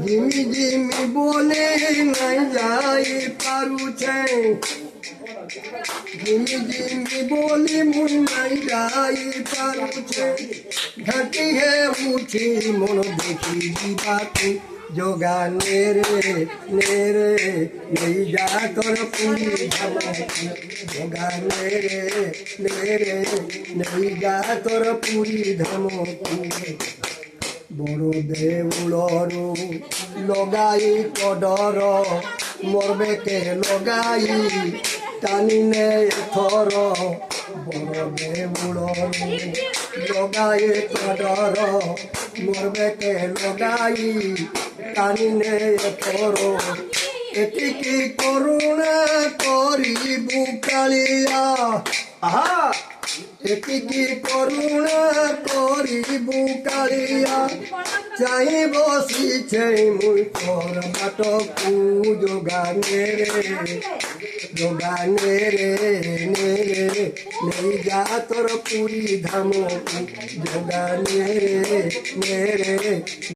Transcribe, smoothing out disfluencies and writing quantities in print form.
Jimmy Jimmy বলে নাই যাই পারুছে, জিমি জিমি বলে মুই নাই যাই পারুছে, ঘাটি হে উঠি মন দেখি দিবাকে যোগা নেরে নেরে নেই যা তোর পুরি ধামকি, যোগা নেরে নেরে নেই যা তোর পুরি ধামকি। বড় দেউলরু লগাই কডর মরবেকে লগাই টানিনে থর, বড় দেউলরু লগাই কডর মরবেকে লগাই টানিনে থর, এটিকি করুণা করিবু কালিয়া, আহা এটিকি করুণা করিবু কালিয়া, চাই বসিছে মুই তোর বাটকু যোগা নেরে যোগা নেরে নেরে নেই যা তোর পুরি ধামকু, যোগা নেরে নেরে।